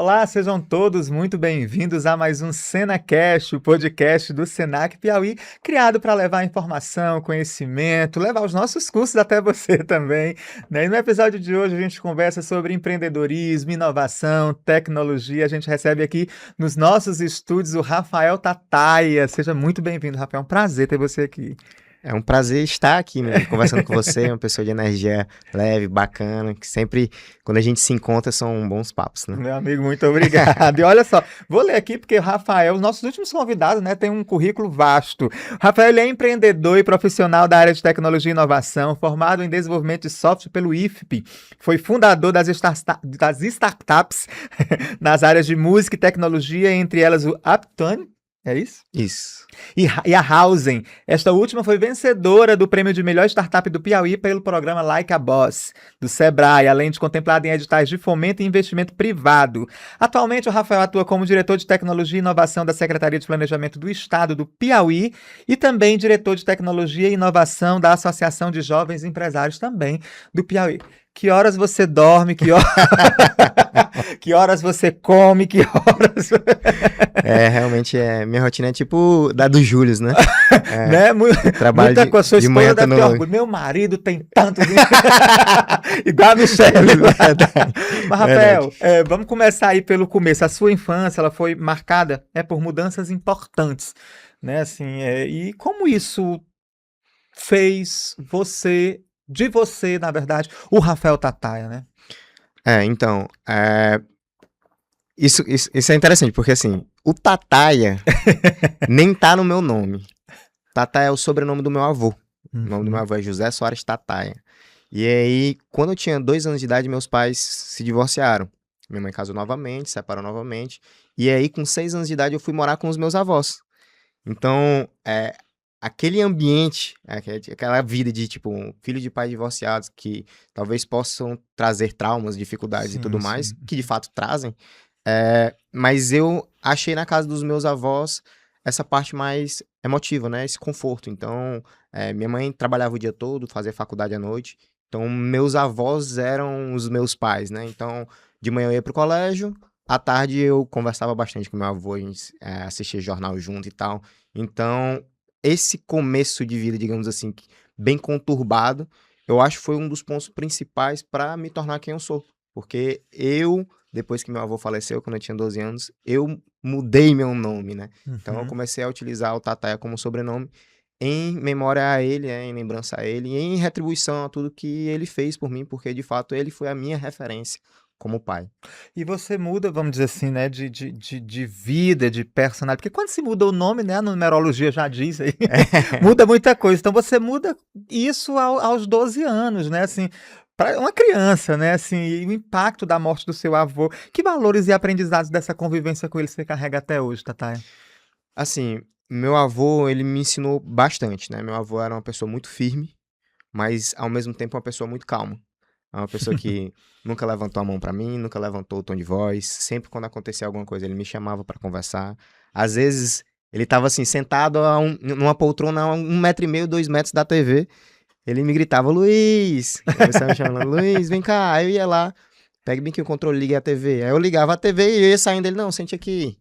Olá, sejam todos muito bem-vindos a mais um SenaCast, o podcast do Senac Piauí, criado para levar informação, conhecimento, levar os nossos cursos até você também, né? E no episódio de hoje a gente conversa sobre empreendedorismo, inovação, tecnologia. A gente recebe aqui nos nossos estúdios o Rafael Tataia. Seja muito bem-vindo, Rafael. É um prazer ter você aqui. É um prazer estar aqui, né, conversando com você, uma pessoa de energia leve, bacana, que sempre, quando a gente se encontra, são bons papos, né? Meu amigo, muito obrigado. E olha só, vou ler aqui porque o Rafael, os nossos últimos convidados, né, tem um currículo vasto. O Rafael, ele é empreendedor e profissional da área de tecnologia e inovação, formado em desenvolvimento de software pelo IFP. Foi fundador das startups nas áreas de música e tecnologia, entre elas o Uptone. É isso? Isso. E a Hausen. Esta última foi vencedora do prêmio de melhor startup do Piauí pelo programa Like a Boss, do Sebrae, além de contemplada em editais de fomento e investimento privado. Atualmente, o Rafael atua como diretor de tecnologia e inovação da Secretaria de Planejamento do Estado do Piauí e também diretor de tecnologia e inovação da Associação de Jovens Empresários também do Piauí. Que horas você dorme? Que horas você come? Que horas... Realmente, minha rotina é tipo da do Július, né? Né? Trabalho Muita coisa, sua de esposa manhã deve tô ter no... orgulho. Meu marido tem tanto dinheiro. Igual a Michelle. Mas, Rafael, vamos começar aí pelo começo. A sua infância, ela foi marcada por mudanças importantes, né? Assim, e como isso fez de você, na verdade, o Rafael Tataia, né? Então, isso é interessante, porque assim, o Tataia nem tá no meu nome. Tataia é o sobrenome do meu avô. O nome do meu avô é José Soares Tataia. E aí, quando eu tinha 2 anos de idade, meus pais se divorciaram. Minha mãe casou novamente, separou novamente. E aí, com 6 anos de idade, eu fui morar com os meus avós. Então, aquele ambiente, aquela vida de, tipo, um filho de pais divorciados que talvez possam trazer traumas, dificuldades e tudo mais, que de fato trazem. Mas eu achei na casa dos meus avós essa parte mais emotiva, né? Esse conforto. Então, minha mãe trabalhava o dia todo, fazia faculdade à noite. Então, meus avós eram os meus pais, né? Então, de manhã eu ia pro colégio, à tarde eu conversava bastante com meu avô, a gente assistia jornal junto e tal. Então, esse começo de vida, digamos assim, bem conturbado, eu acho que foi um dos pontos principais para me tornar quem eu sou. Porque depois que meu avô faleceu, quando eu tinha 12 anos, eu mudei meu nome, né? Então eu comecei a utilizar o Tataia como sobrenome em memória a ele, em lembrança a ele, e em retribuição a tudo que ele fez por mim, porque de fato ele foi a minha referência como pai. E você muda, vamos dizer assim, né, de vida, de personalidade, porque quando se muda o nome, né, a numerologia já diz aí, muda muita coisa. Então você muda isso aos 12 anos, né, assim, para uma criança, né, assim, e o impacto da morte do seu avô. Que valores e aprendizados dessa convivência com ele você carrega até hoje, Tataia? Assim, meu avô, ele me ensinou bastante, né? Meu avô era uma pessoa muito firme, mas ao mesmo tempo uma pessoa muito calma. É uma pessoa que nunca levantou a mão pra mim, nunca levantou o tom de voz. Sempre quando acontecia alguma coisa, ele me chamava pra conversar. Às vezes, ele tava assim, sentado numa poltrona a 1,5 m, 2 metros da TV. Ele me gritava, Luiz! Ele estava me chamando, Luiz, vem cá. Aí eu ia lá, pega bem aqui o controle, liga a TV. Aí eu ligava a TV e eu ia saindo dele, não, sente aqui.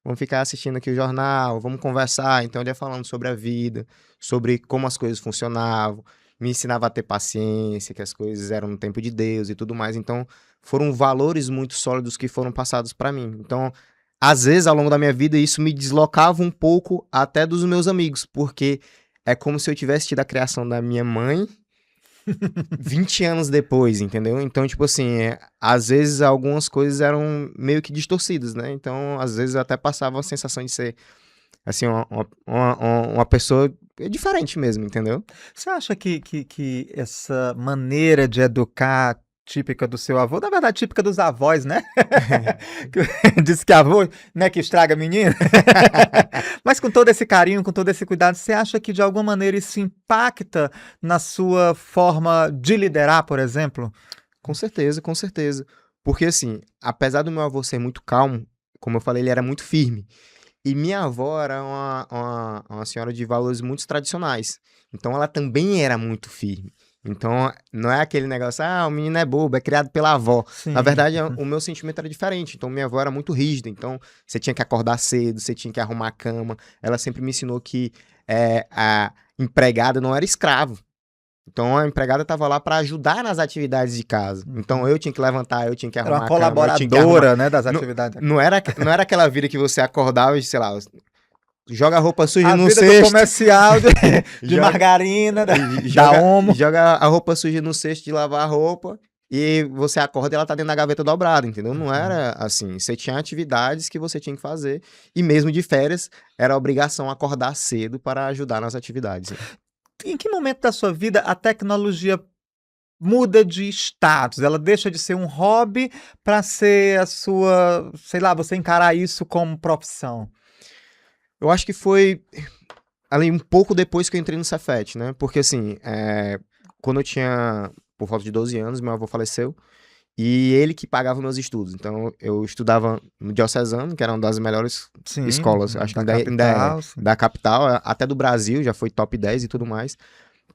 Vamos ficar assistindo aqui o jornal, vamos conversar. Então ele ia falando sobre a vida, sobre como as coisas funcionavam, me ensinava a ter paciência, que as coisas eram no tempo de Deus e tudo mais. Então foram valores muito sólidos que foram passados para mim. Então, às vezes, ao longo da minha vida, isso me deslocava um pouco até dos meus amigos, porque é como se eu tivesse tido a criação da minha mãe 20 anos depois, entendeu? Então, tipo assim, às vezes algumas coisas eram meio que distorcidas, né? Então, às vezes eu até passava a sensação de ser, assim, uma pessoa diferente mesmo, entendeu? Você acha que essa maneira de educar típica do seu avô, na verdade típica dos avós, né? Diz que avô, né, que estraga menino. Mas com todo esse carinho, com todo esse cuidado, você acha que de alguma maneira isso impacta na sua forma de liderar, por exemplo? Com certeza, com certeza. Porque, assim, apesar do meu avô ser muito calmo, como eu falei, ele era muito firme. E minha avó era uma senhora de valores muito tradicionais. Então ela também era muito firme. Então, não é aquele negócio, o menino é bobo, é criado pela avó. Sim. Na verdade, o meu sentimento era diferente. Então, minha avó era muito rígida. Então, você tinha que acordar cedo, você tinha que arrumar a cama. Ela sempre me ensinou que a empregada não era escravo. Então, a empregada estava lá para ajudar nas atividades de casa. Então, eu tinha que levantar, eu tinha que Era arrumar uma a cama, eu tinha que colaboradora, arrumar... né, das atividades. Não era aquela vida que você acordava e, sei lá, joga a roupa suja A no vida do cesto. comercial de Joga- margarina, da joga, Omo. joga a roupa suja no cesto de lavar a roupa e você acorda e ela tá dentro da gaveta dobrada, entendeu? Não era assim. Você tinha atividades que você tinha que fazer e mesmo de férias era obrigação acordar cedo para ajudar nas atividades. Em que momento da sua vida a tecnologia muda de status? Ela deixa de ser um hobby para ser a sua, sei lá, você encarar isso como profissão? Eu acho que foi ali um pouco depois que eu entrei no Cefet, né? Porque assim, quando eu tinha por volta de 12 anos, meu avô faleceu. E ele que pagava meus estudos. Então, eu estudava no Diocesano, que era uma das melhores Sim, escolas, acho que da ainda é, capital, sim. da capital, até do Brasil, já foi top 10 e tudo mais.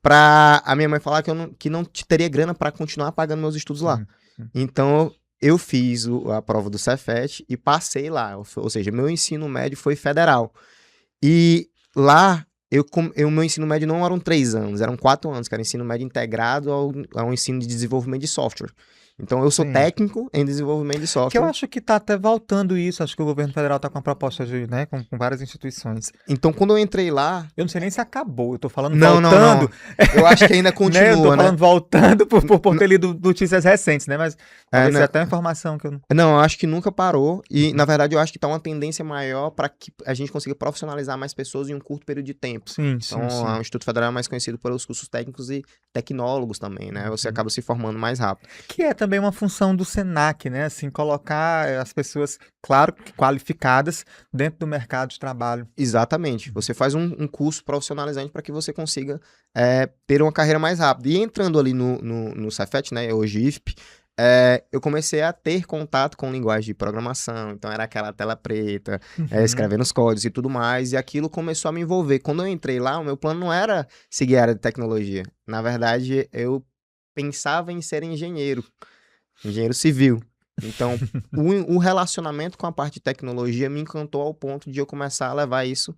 Pra a minha mãe falar que não teria grana pra continuar pagando meus estudos lá. Sim. Então, eu fiz a prova do Cefet e passei lá. Ou seja, meu ensino médio foi federal. E lá, meu ensino médio não eram 3 anos, eram 4 anos, que era ensino médio integrado ao ensino de desenvolvimento de software. Então, eu sou Sim. técnico em desenvolvimento de Que eu software. acho que tá até voltando isso. Acho que o governo federal tá com uma proposta de, né, com várias instituições. Então, quando eu entrei lá... Eu não sei nem se acabou. Eu tô falando Não. voltando. Eu acho que ainda Né, eu tô continua, né? falando voltando por ter lido notícias recentes, né? Mas talvez seja até uma informação que eu não... Não, eu acho que nunca parou. E, na verdade, eu acho que tá uma tendência maior para que a gente consiga profissionalizar mais pessoas em um curto período de tempo. Sim. Então, o Instituto Federal é mais conhecido pelos cursos técnicos e tecnólogos também, né? Você acaba se formando mais rápido. Que é também uma função do Senac, né? Assim, colocar as pessoas, claro, qualificadas dentro do mercado de trabalho. Exatamente. Você faz um curso profissionalizante para que você consiga ter uma carreira mais rápida. E entrando ali no Cefet, né? Hoje IFP, eu comecei a ter contato com linguagem de programação. Então era aquela tela preta, escrevendo os códigos e tudo mais. E aquilo começou a me envolver. Quando eu entrei lá, o meu plano não era seguir a área de tecnologia. Na verdade, eu pensava em ser engenheiro civil. Então, o relacionamento com a parte de tecnologia me encantou ao ponto de eu começar a levar isso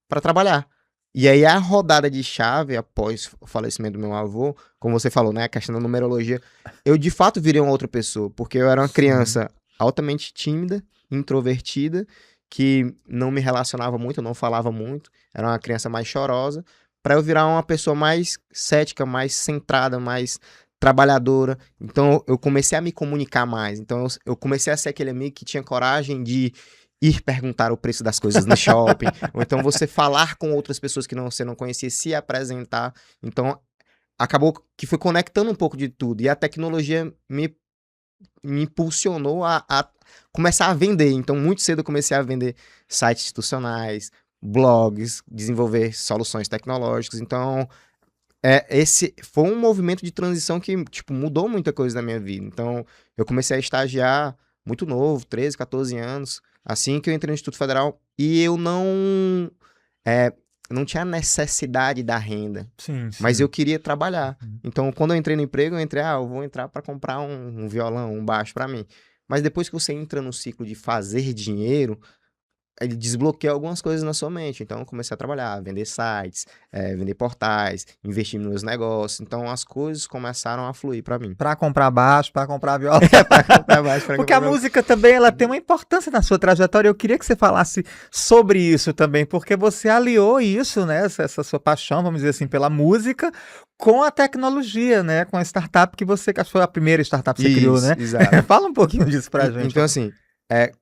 para trabalhar. E aí, a rodada de chave, após o falecimento do meu avô, como você falou, né, a questão da numerologia, eu de fato virei uma outra pessoa, porque eu era uma criança altamente tímida, introvertida, que não me relacionava muito, eu não falava muito, era uma criança mais chorosa, para eu virar uma pessoa mais cética, mais centrada, mais trabalhadora. Então, eu comecei a me comunicar mais. Então, eu comecei a ser aquele amigo que tinha coragem de ir perguntar o preço das coisas no shopping, ou então você falar com outras pessoas que você não conhecia, se apresentar. Então, acabou que foi conectando um pouco de tudo. E a tecnologia me impulsionou a começar a vender. Então, muito cedo eu comecei a vender sites institucionais, blogs, desenvolver soluções tecnológicas. Então, esse foi um movimento de transição que, tipo, mudou muita coisa na minha vida. Então, eu comecei a estagiar muito novo, 13, 14 anos, assim que eu entrei no Instituto Federal, e eu não tinha necessidade da renda, mas eu queria trabalhar. Então, quando eu entrei no emprego, eu vou entrar para comprar um violão, um baixo para mim. Mas depois que você entra no ciclo de fazer dinheiro, ele desbloqueia algumas coisas na sua mente. Então, eu comecei a trabalhar, vender sites, vender portais, investir nos meus negócios. Então, as coisas começaram a fluir para mim. Para comprar baixo, para comprar viola. Porque a música também ela tem uma importância na sua trajetória. Eu queria que você falasse sobre isso também, porque você aliou isso, né? Essa sua paixão, vamos dizer assim, pela música, com a tecnologia, né? Com a startup que você, que foi a primeira startup que você criou, né? Exato. Fala um pouquinho disso pra gente. Então, assim,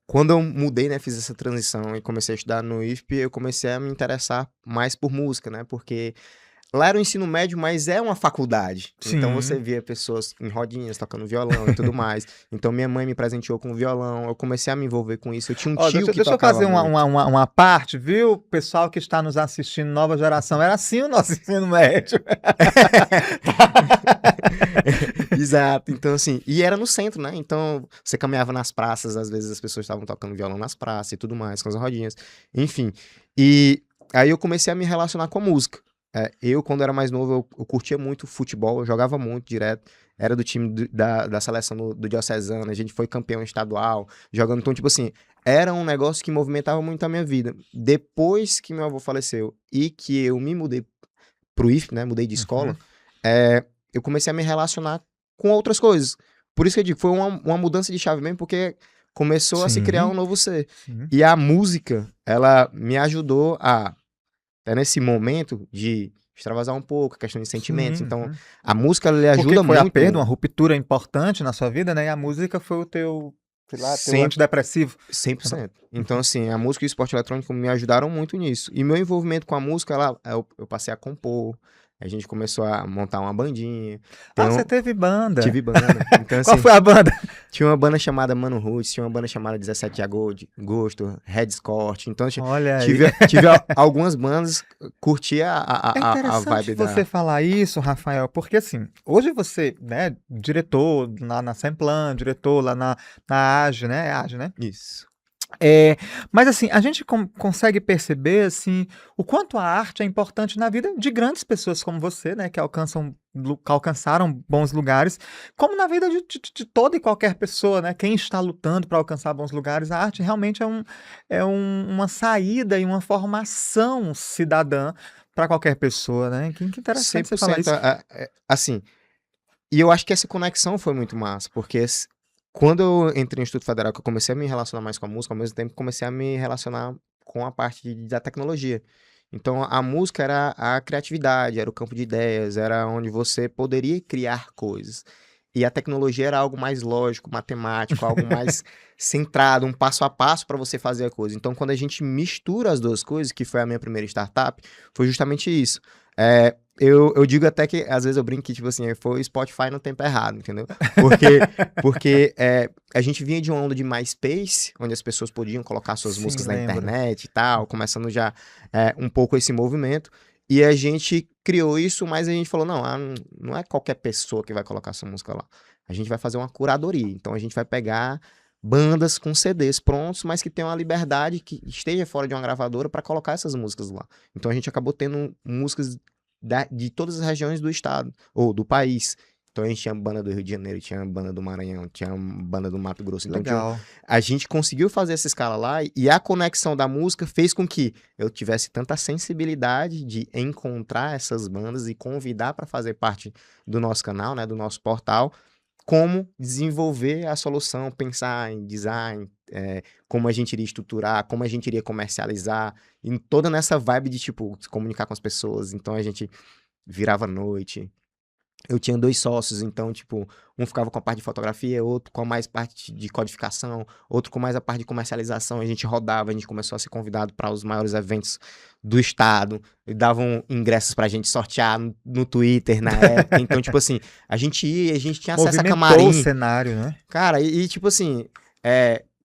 quando eu mudei, né, fiz essa transição e comecei a estudar no IFP, eu comecei a me interessar mais por música, né? Porque lá era o ensino médio, mas é uma faculdade. Sim. Então você via pessoas em rodinhas tocando violão e tudo mais. Então minha mãe me presenteou com violão, eu comecei a me envolver com isso. Eu tinha um tio que deixa eu tocava fazer muito. uma parte, viu? Pessoal que está nos assistindo, nova geração, era assim o nosso ensino médio. Exato. Então, assim, e era no centro, né? Então, você caminhava nas praças, às vezes as pessoas estavam tocando violão nas praças e tudo mais, com as rodinhas. Enfim. E aí eu comecei a me relacionar com a música. eu, quando era mais novo, eu curtia muito futebol, eu jogava muito direto. Era do time da seleção do Diocesano, a gente foi campeão estadual, jogando. Então, tipo assim, era um negócio que movimentava muito a minha vida. Depois que meu avô faleceu e que eu me mudei pro IFP, né? Mudei de Uhum. escola, eu comecei a me relacionar com outras coisas. Por isso que eu digo, foi uma mudança de chave mesmo, porque começou a se criar um Sim, novo ser. sim. E a música, ela me ajudou até nesse momento de extravasar um pouco, a questão de sentimentos. Sim. Então, Uhum. a música, ela lhe Porque ajuda foi a perda, muito uma ruptura importante na sua vida, né? E a música foi o teu, sei lá, teu sempre. antidepressivo. 100%. Então, assim, a música e o esporte eletrônico me ajudaram muito nisso. E meu envolvimento com a música, eu passei a compor, a gente começou a montar uma bandinha, Ah, você teve banda. tive banda. Então, Qual assim, foi a banda? tinha uma banda chamada Mano Roots, tinha uma banda chamada 17 de Agosto, Red Scott. Então, Olha aí. tive algumas bandas, curtia É a interessante vibe você da... falar isso, Rafael, porque assim, hoje você, né, diretor lá na Semplan, diretor lá na AGE, né? É AGE, né? Isso. Mas assim, a gente consegue perceber assim o quanto a arte é importante na vida de grandes pessoas como você, né, que alcançaram bons lugares, como na vida de toda e qualquer pessoa, né? Quem está lutando para alcançar bons lugares, a arte realmente uma saída e uma formação cidadã para qualquer pessoa, né? Que interessante você falar 100%. isso. Assim, e eu acho que essa conexão foi muito massa, porque quando eu entrei no Instituto Federal, que eu comecei a me relacionar mais com a música, ao mesmo tempo comecei a me relacionar com a parte da tecnologia. Então a música era a criatividade, era o campo de ideias, era onde você poderia criar coisas. E a tecnologia era algo mais lógico, matemático, algo mais centrado, um passo a passo para você fazer a coisa. Então, quando a gente mistura as duas coisas, que foi a minha primeira startup, foi justamente isso. Eu digo até que, às vezes eu brinco que, tipo assim, foi o Spotify no tempo errado, entendeu? Porque a gente vinha de uma onda de MySpace, onde as pessoas podiam colocar suas Sim, músicas na lembro. internet e tal, começando já um pouco esse movimento. E a gente criou isso, mas a gente falou, não, não é qualquer pessoa que vai colocar sua música lá. A gente vai fazer uma curadoria. Então a gente vai pegar bandas com CDs prontos, mas que tenham a liberdade, que esteja fora de uma gravadora para colocar essas músicas lá. Então a gente acabou tendo músicas de todas as regiões do estado, ou do país. Então a gente tinha banda do Rio de Janeiro, tinha banda do Maranhão, tinha banda do Mato Grosso. Então Legal. a gente conseguiu fazer essa escala lá e a conexão da música fez com que eu tivesse tanta sensibilidade de encontrar essas bandas e convidar para fazer parte do nosso canal, né, do nosso portal, como desenvolver a solução, pensar em design, como a gente iria estruturar, como a gente iria comercializar, em toda nessa vibe de, tipo, se comunicar com as pessoas. Então, a gente virava à noite. Eu tinha 2 sócios, então, tipo, um ficava com a parte de fotografia, outro com mais parte de codificação, outro com mais a parte de comercialização. A gente rodava, a gente começou a ser convidado para os maiores eventos do estado, e davam ingressos pra gente sortear no Twitter na época. Então, tipo assim, a gente ia, a gente tinha acesso a Movimentou o camarim. cenário, né? Cara, tipo assim,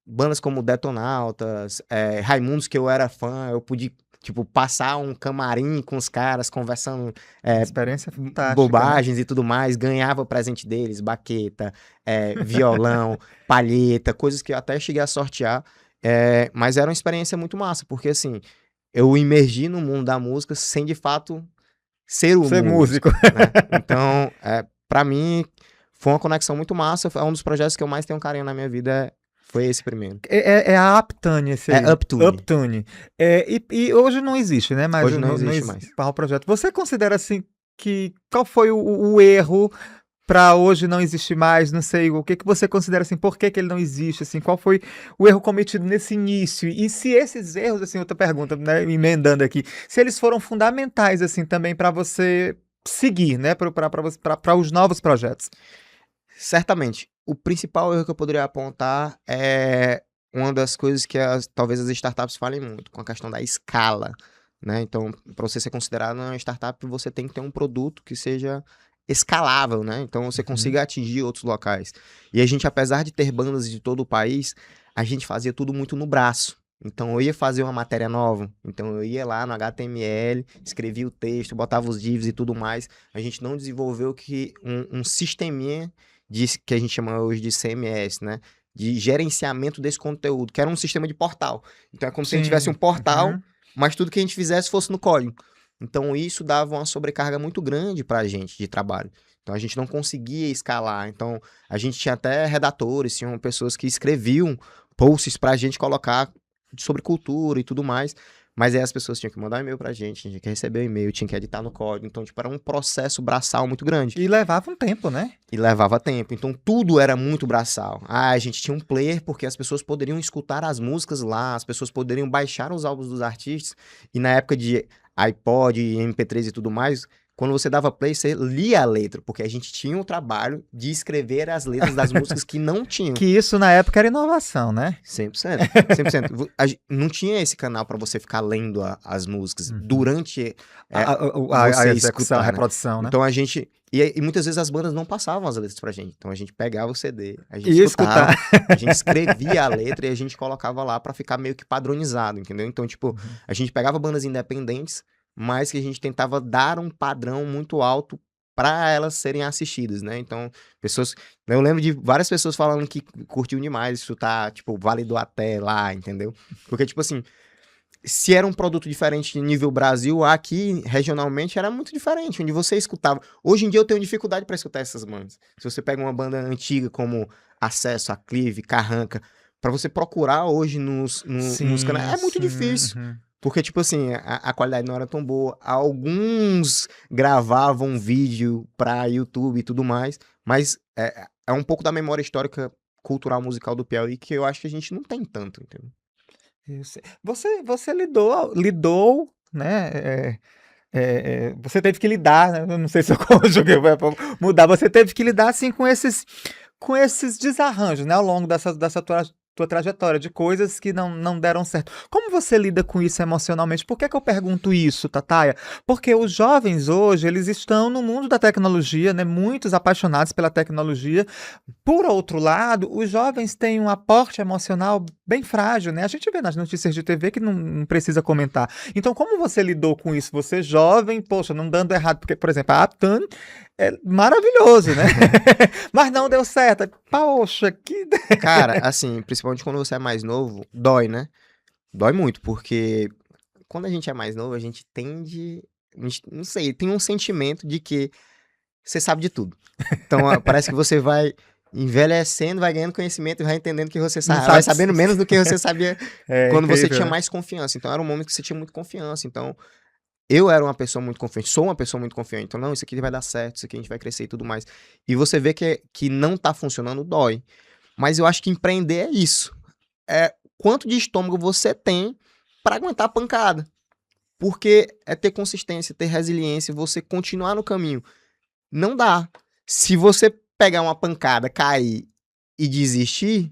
bandas como Detonautas, Raimundos, que eu era fã, eu pude, tipo, passar um camarim com os caras, conversando Experiência fantástica, né? bobagens e tudo mais, ganhava presente deles, baqueta, violão, palheta, coisas que eu até cheguei a sortear, mas era uma experiência muito massa, porque assim, eu imergi no mundo da música sem de fato ser o Ser músico. músico, né? Então, pra mim, foi uma conexão muito massa, é um dos projetos que eu mais tenho carinho na minha vida, foi esse primeiro. É a Aptune esse aí. Uptune. Uptune. E hoje não existe, né? Mas Hoje não existe mais. para o projeto. Você considera assim que qual foi o erro para hoje não existir mais? Não sei, o que você considera assim, por que ele não existe assim? Qual foi o erro cometido nesse início? E se esses erros, assim, outra pergunta, né, emendando aqui, se eles foram fundamentais assim também para você seguir, né, para os novos projetos? Certamente. O principal erro que eu poderia apontar é uma das coisas que talvez as startups falem muito, com a questão da escala, né? Então, para você ser considerado uma startup, você tem que ter um produto que seja escalável, né? Então, você consiga atingir outros locais. E a gente, apesar de ter bandas de todo o país, a gente fazia tudo muito no braço. Então, eu ia fazer uma matéria nova, então eu ia lá no HTML, escrevia o texto, botava os divs e tudo mais. A gente não desenvolveu um sisteminha que a gente chama hoje de CMS, né? De gerenciamento desse conteúdo, que era um sistema de portal. Então é como se a gente tivesse um portal, mas tudo que a gente fizesse fosse no código. Então isso dava uma sobrecarga muito grande pra gente de trabalho. Então a gente não conseguia escalar. Então a gente tinha até redatores, tinham pessoas que escreviam posts pra gente colocar sobre cultura e tudo mais. Mas aí as pessoas tinham que mandar um e-mail pra gente, tinha que receber o e-mail, tinha que editar no código. Então, tipo, era um processo braçal muito grande. E levava um tempo, né? E levava tempo. Então, tudo era muito braçal. Ah, a gente tinha um player porque as pessoas poderiam escutar as músicas lá, as pessoas poderiam baixar os álbuns dos artistas. E na época de iPod, MP3 e tudo mais, quando você dava play, você lia a letra, porque a gente tinha o trabalho de escrever as letras das músicas que não tinham. Que isso na época era inovação, né? 100%. 100%. Não tinha esse canal pra você ficar lendo as músicas durante A você execução, a escutar, né? reprodução, né? Então a gente. E muitas vezes as bandas não passavam as letras pra gente. Então a gente pegava o CD, a gente Ia escutava, a gente escrevia a letra e a gente colocava lá pra ficar meio que padronizado, entendeu? Então, tipo, a gente pegava bandas independentes, mas que a gente tentava dar um padrão muito alto pra elas serem assistidas, né? Então, pessoas. Eu lembro de várias pessoas falando que curtiam demais escutar, tipo, Vale do Até lá, entendeu? Porque, tipo assim. Se era um produto diferente de nível Brasil, aqui, regionalmente, era muito diferente, onde você escutava. Hoje em dia eu tenho dificuldade para escutar essas bandas. Se você pega uma banda antiga como Acesso, Aclive, Carranca, para você procurar hoje nos canais, é muito difícil. Porque, tipo assim, a qualidade não era tão boa. Alguns gravavam vídeo para YouTube e tudo mais, mas é um pouco da memória histórica cultural musical do Piauí que eu acho que a gente não tem tanto, entendeu? Isso. Você lidou, né? Você teve que lidar, né? Eu não sei se eu conjuguei o verbo pra mudar. Você teve que lidar assim com esses desarranjos, né? Ao longo dessa tua trajetória de coisas que não deram certo. Como você lida com isso emocionalmente? Por que que eu pergunto isso, Tataia? Porque os jovens hoje, eles estão no mundo da tecnologia, né? Muitos apaixonados pela tecnologia. Por outro lado, os jovens têm um aporte emocional bem frágil, né? A gente vê nas notícias de TV que não precisa comentar. Então, como você lidou com isso? Você jovem, poxa, não dando errado, porque, por exemplo, a Aptan é maravilhoso, né? Mas não deu certo. Poxa, que... Cara, assim, principalmente quando você é mais novo, dói, né? Dói muito, porque quando a gente é mais novo, a gente tende. Não sei, tem um sentimento de que você sabe de tudo. Então, parece que você vai envelhecendo, vai ganhando conhecimento e vai entendendo que você Não sabe, sabe vai sabendo menos do que você sabia quando você incrível, tinha né? mais confiança. Então, era um momento que você tinha muito confiança. Então, eu era uma pessoa muito confiante, sou uma pessoa muito confiante. Então, não, isso aqui vai dar certo, isso aqui a gente vai crescer e tudo mais. E você vê que não tá funcionando, dói. Mas eu acho que empreender é isso. É quanto de estômago você tem para aguentar a pancada. Porque é ter consistência, ter resiliência, você continuar no caminho. Não dá. Se você pegar uma pancada, cair e desistir,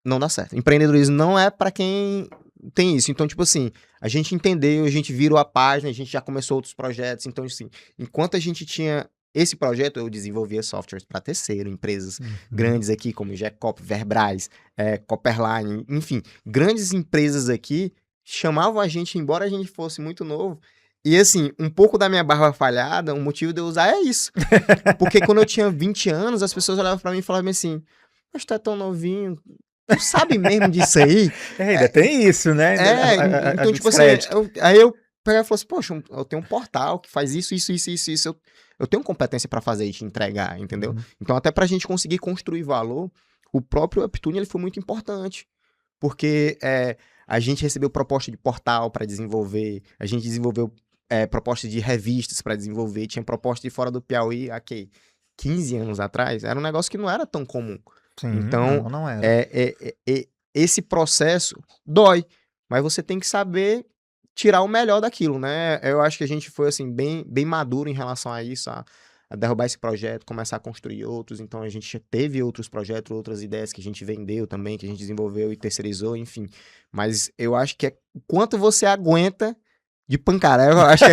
não dá certo. Empreendedorismo não é para quem tem isso. Então, tipo assim, a gente entendeu, a gente virou a página, a gente já começou outros projetos. Então, assim, enquanto a gente tinha esse projeto, eu desenvolvia softwares para terceiro, empresas grandes aqui, como Gecop, Verbrais, Copperline, enfim, grandes empresas aqui chamavam a gente, embora a gente fosse muito novo. E assim, um pouco da minha barba falhada, o motivo de eu usar é isso. Porque quando eu tinha 20 anos, as pessoas olhavam pra mim e falavam assim, mas tu é tão novinho, tu sabe mesmo disso aí? Ainda tem isso, né? Então, tipo assim, aí eu pegava e falava assim, poxa, eu tenho um portal que faz isso, eu tenho competência pra fazer e te entregar, entendeu? Então, até pra gente conseguir construir valor, o próprio Uptune, ele foi muito importante, porque a gente recebeu proposta de portal pra desenvolver, a gente desenvolveu proposta de revistas pra desenvolver, tinha proposta de fora do Piauí, 15 anos atrás, era um negócio que não era tão comum. Sim, Então, não era. esse processo dói, mas você tem que saber tirar o melhor daquilo, né? Eu acho que a gente foi, assim, bem maduro em relação a isso, a derrubar esse projeto, começar a construir outros. Então, a gente teve outros projetos, outras ideias que a gente vendeu também, que a gente desenvolveu e terceirizou, enfim. Mas eu acho que o quanto você aguenta de pancada. Eu acho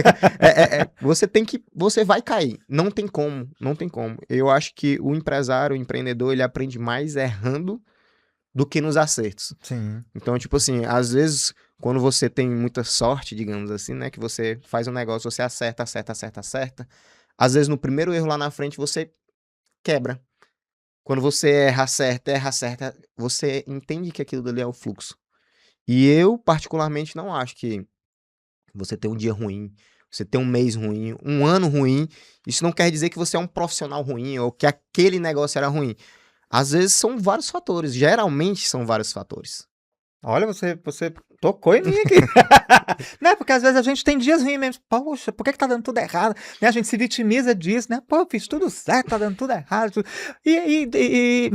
que você vai cair. Não tem como, não tem como. Eu acho que o empresário, o empreendedor, ele aprende mais errando do que nos acertos. Sim. Então, tipo assim, às vezes, quando você tem muita sorte, digamos assim, né, que você faz um negócio, você acerta, às vezes no primeiro erro lá na frente você quebra. Quando você erra, acerta, você entende que aquilo dali é o fluxo. E eu, particularmente, não acho que você ter um dia ruim, Você ter um mês ruim, um ano ruim, isso não quer dizer que você é um profissional ruim ou que aquele negócio era ruim. Às vezes são vários fatores, geralmente são vários fatores. Olha, você tocou em mim aqui. Né? Porque às vezes a gente tem dias ruins mesmo. Poxa, por que tá dando tudo errado? Né? A gente se vitimiza disso, né? Pô, eu fiz tudo certo, tá dando tudo errado.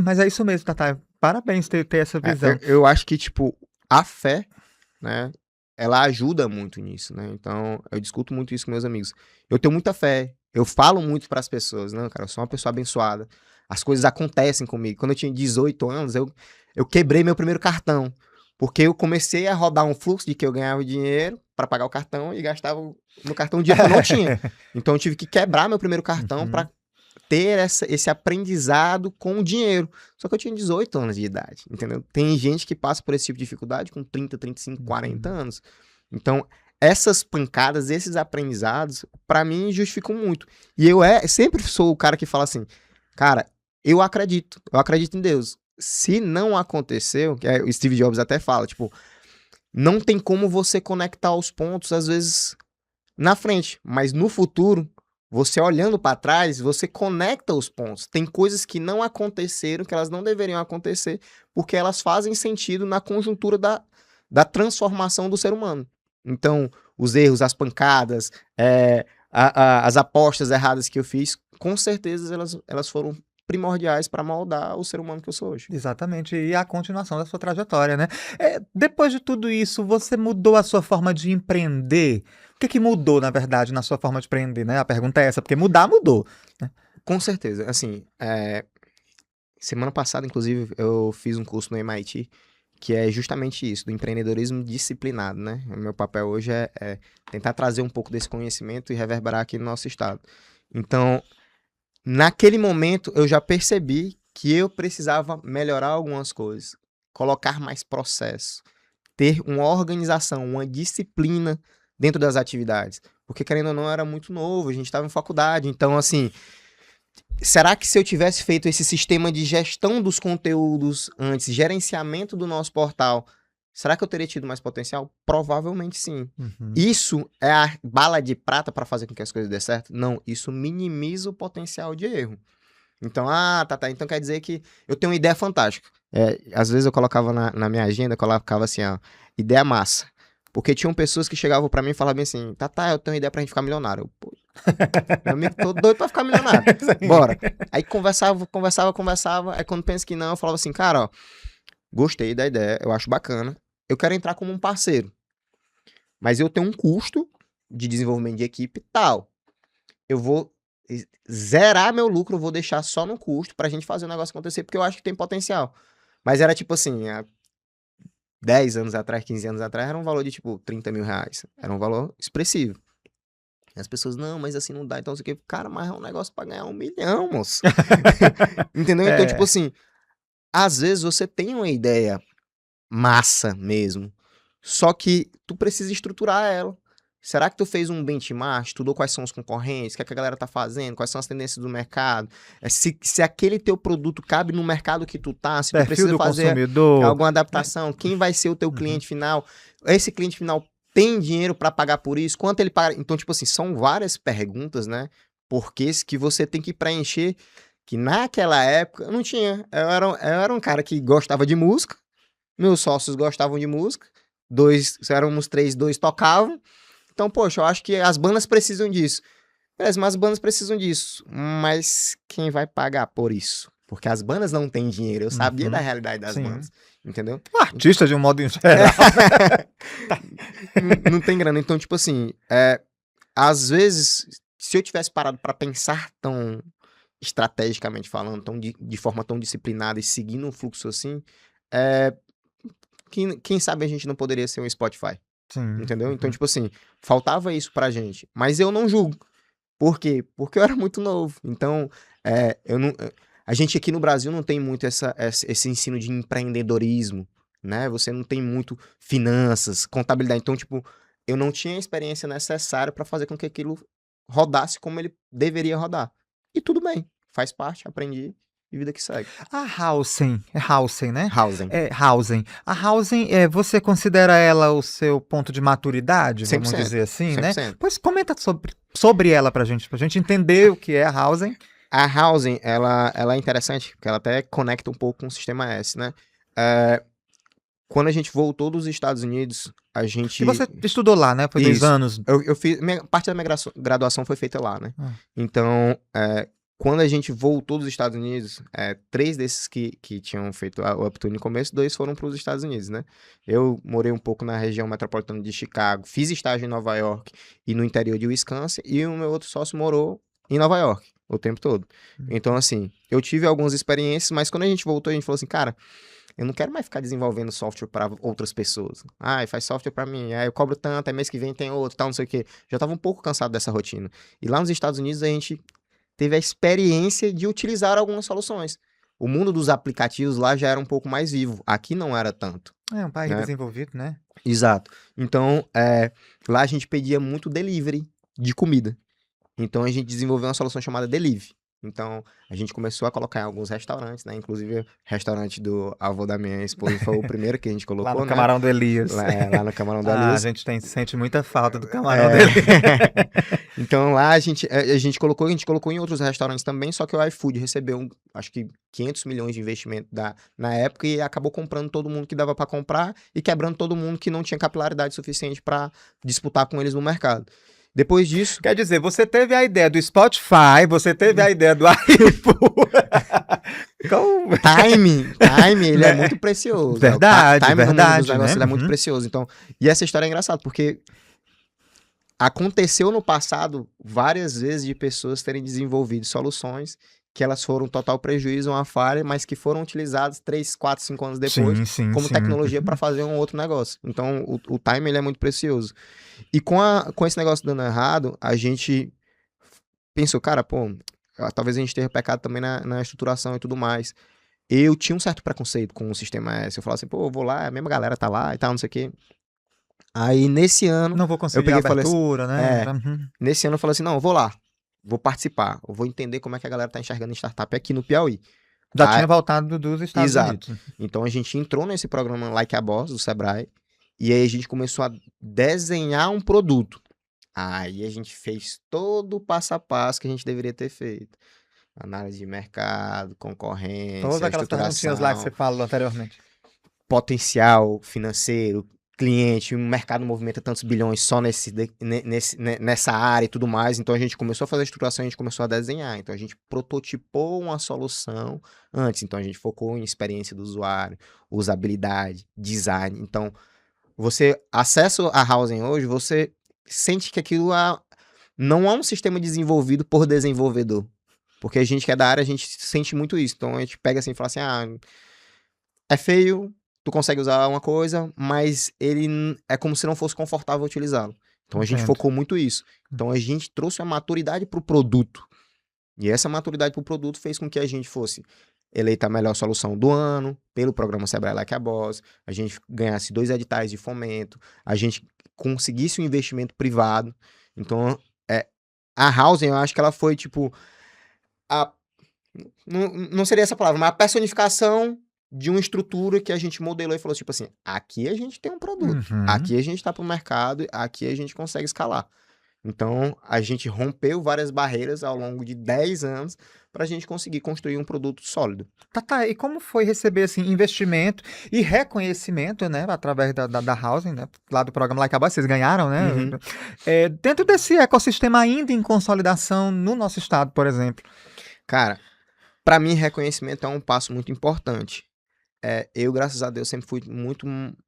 Mas é isso mesmo, Tata. Parabéns ter essa visão. Eu acho que, tipo, a fé, né, ela ajuda muito nisso, né? Então, eu discuto muito isso com meus amigos. Eu tenho muita fé, eu falo muito pras pessoas, né, cara? Eu sou uma pessoa abençoada. As coisas acontecem comigo. Quando eu tinha 18 anos, eu quebrei meu primeiro cartão. Porque eu comecei a rodar um fluxo de que eu ganhava dinheiro pra pagar o cartão e gastava no cartão um dia que eu não tinha. Então eu tive que quebrar meu primeiro cartão pra ter esse aprendizado com o dinheiro. Só que eu tinha 18 anos de idade, entendeu? Tem gente que passa por esse tipo de dificuldade com 30, 35, 40 anos. Então, essas pancadas, esses aprendizados, pra mim, justificam muito. E eu sempre sou o cara que fala assim, cara, eu acredito em Deus. Se não aconteceu, que o Steve Jobs até fala, tipo, não tem como você conectar os pontos, às vezes, na frente, mas no futuro, você olhando para trás, você conecta os pontos. Tem coisas que não aconteceram, que elas não deveriam acontecer, porque elas fazem sentido na conjuntura da transformação do ser humano. Então, os erros, as pancadas, as apostas erradas que eu fiz, com certeza elas foram primordiais para moldar o ser humano que eu sou hoje. Exatamente, e a continuação da sua trajetória, né? Depois de tudo isso, você mudou a sua forma de empreender? O que mudou, na verdade, na sua forma de empreender, né? A pergunta é essa, porque mudou, né? Com certeza. Assim, semana passada, inclusive, eu fiz um curso no MIT, que é justamente isso, do empreendedorismo disciplinado, né? O meu papel hoje é tentar trazer um pouco desse conhecimento e reverberar aqui no nosso estado. Então, naquele momento, eu já percebi que eu precisava melhorar algumas coisas, colocar mais processo, ter uma organização, uma disciplina dentro das atividades. Porque, querendo ou não, eu era muito novo, a gente estava em faculdade. Então, assim, será que se eu tivesse feito esse sistema de gestão dos conteúdos antes, gerenciamento do nosso portal, será que eu teria tido mais potencial? Provavelmente sim. Isso é a bala de prata para fazer com que as coisas dê certo? Não, isso minimiza o potencial de erro. Então, tá, então quer dizer que eu tenho uma ideia fantástica. Às vezes eu colocava na minha agenda, colocava assim, ó, ideia massa. Porque tinham pessoas que chegavam pra mim e falavam bem assim, tá, eu tenho uma ideia pra gente ficar milionário. Eu, pô, meu amigo, tô doido pra ficar milionário. Bora. Aí conversava. Aí quando pensa que não, eu falava assim, cara, ó, gostei da ideia, eu acho bacana. Eu quero entrar como um parceiro. Mas eu tenho um custo de desenvolvimento de equipe tal. Eu vou zerar meu lucro, eu vou deixar só no custo pra gente fazer o negócio acontecer, porque eu acho que tem potencial. Mas era tipo assim, há 10 anos atrás, 15 anos atrás, era um valor de tipo 30 mil reais. Era um valor expressivo. E as pessoas, não, mas assim não dá, então não sei o que. Cara, mas é um negócio pra ganhar 1 milhão, moço. Entendeu? Então, tipo assim, às vezes você tem uma ideia massa mesmo, só que tu precisa estruturar ela. Será que tu fez um benchmark, estudou quais são os concorrentes, o que, é que a galera tá fazendo, quais são as tendências do mercado? Se aquele teu produto cabe no mercado que tu tá, se tu precisa fazer consumidor, alguma adaptação, quem vai ser o teu cliente final? Esse cliente final tem dinheiro para pagar por isso? Quanto ele paga? Então, tipo assim, são várias perguntas, né? Porquês que você tem que preencher, que naquela época eu não tinha. Eu era um cara que gostava de música, meus sócios gostavam de música, éramos 3, 2 tocavam. Então, poxa, eu acho que as bandas precisam disso. Beleza, mas as bandas precisam disso. Mas quem vai pagar por isso? Porque as bandas não têm dinheiro. Eu sabia da realidade das bandas. Entendeu? Artista de um modo geral. Não tem grana. Então, tipo assim, às vezes, se eu tivesse parado pra pensar tão estrategicamente falando, de forma tão disciplinada e seguindo um fluxo assim, quem sabe a gente não poderia ser um Spotify. Sim. Entendeu? Então, tipo assim, faltava isso pra gente. Mas eu não julgo. Por quê? Porque eu era muito novo. Então, a gente aqui no Brasil não tem muito esse ensino de empreendedorismo, né? Você não tem muito finanças, contabilidade. Então, tipo, eu não tinha a experiência necessária pra fazer com que aquilo rodasse como ele deveria rodar. E tudo bem, faz parte, aprendi e vida que segue. A Hausen, né? Housing. Hausen. A Hausen, você considera ela o seu ponto de maturidade, vamos 100%, dizer assim, né? 100%. Pois comenta sobre ela pra gente entender o que é a Hausen. A Housing, ela é interessante, porque ela até conecta um pouco com o Sistema S, né? Quando a gente voltou dos Estados Unidos, a gente... E você estudou lá, né? Foi 2 Isso. anos. Eu fiz... Parte da minha graduação foi feita lá, né? Então, quando a gente voltou dos Estados Unidos, 3 desses que tinham feito o Uptour no começo, 2 foram para os Estados Unidos, né? Eu morei um pouco na região metropolitana de Chicago, fiz estágio em Nova York e no interior de Wisconsin, e o meu outro sócio morou em Nova York o tempo todo. Então, assim, eu tive algumas experiências, mas quando a gente voltou, a gente falou assim, cara, eu não quero mais ficar desenvolvendo software para outras pessoas. Faz software para mim, eu cobro tanto, mês que vem tem outro, tal, não sei o quê. Já tava um pouco cansado dessa rotina. E lá nos Estados Unidos a gente teve a experiência de utilizar algumas soluções. O mundo dos aplicativos lá já era um pouco mais vivo. Aqui não era tanto. É um país né? desenvolvido, né? Exato. Então, lá a gente pedia muito delivery de comida. Então, a gente desenvolveu uma solução chamada Delivery. Então, a gente começou a colocar em alguns restaurantes, né? Inclusive, o restaurante do avô da minha esposa foi o primeiro que a gente colocou, Lá no né? Camarão do Elias. Lá no Camarão do Elias. A gente sente muita falta do Camarão do Elias. Então, lá a gente colocou em outros restaurantes também, só que o iFood recebeu, acho que 500 milhões de investimento na época e acabou comprando todo mundo que dava para comprar e quebrando todo mundo que não tinha capilaridade suficiente para disputar com eles no mercado. Depois disso... Quer dizer, você teve a ideia do Spotify, você teve a ideia do iFood. Time, ele é muito precioso. Verdade, time verdade, no mundo dos negócios, né? ele é muito precioso. Então, e essa história é engraçada, porque aconteceu no passado várias vezes de pessoas terem desenvolvido soluções que elas foram um total prejuízo, uma falha, mas que foram utilizadas 3, 4, 5 anos depois como tecnologia para fazer um outro negócio. Então, o time ele é muito precioso. E com esse negócio dando errado, a gente pensou, cara, talvez a gente tenha pecado também na estruturação e tudo mais. Eu tinha um certo preconceito com o Sistema S. Eu falava assim, eu vou lá, a mesma galera tá lá e tal, não sei o quê. Aí, nesse ano... Não vou conseguir a abertura, né? Nesse ano eu falei assim, não, eu vou lá. Vou participar, eu vou entender como é que a galera tá enxergando startup aqui no Piauí. Já tinha voltado dos Estados Unidos. Então a gente entrou nesse programa Like a Boss, do Sebrae, e aí a gente começou a desenhar um produto. Aí a gente fez todo o passo a passo que a gente deveria ter feito. Análise de mercado, concorrência, todas aquelas perguntinhas lá que você falou anteriormente. Potencial financeiro, cliente, o mercado movimenta tantos bilhões só nessa área e tudo mais. Então a gente começou a fazer a estruturação, a gente começou a desenhar. Então a gente prototipou uma solução antes. Então a gente focou em experiência do usuário, usabilidade, design. Então você acessa a Housing hoje, você sente que aquilo não é um sistema desenvolvido por desenvolvedor. Porque a gente que é da área, a gente sente muito isso. Então a gente pega assim e fala assim, é feio, tu consegue usar uma coisa, mas ele é como se não fosse confortável utilizá-lo. Então a gente focou muito isso. Então a gente trouxe a maturidade para o produto. E essa maturidade para o produto fez com que a gente fosse eleita a melhor solução do ano pelo programa Sebrae Like a Boss, a gente ganhasse 2 editais de fomento, a gente conseguisse um investimento privado. Então a Housing, eu acho que ela foi tipo não seria essa palavra, mas a personificação de uma estrutura que a gente modelou e falou tipo assim, aqui a gente tem um produto, aqui a gente tá pro mercado, aqui a gente consegue escalar. Então, a gente rompeu várias barreiras ao longo de 10 anos para a gente conseguir construir um produto sólido. Tá. E como foi receber assim, investimento e reconhecimento, né, através da Housing, né, lá do programa Like a Boss, vocês ganharam, né? Dentro desse ecossistema ainda em consolidação no nosso estado, por exemplo. Cara, para mim, reconhecimento é um passo muito importante. Eu, graças a Deus, sempre fui muito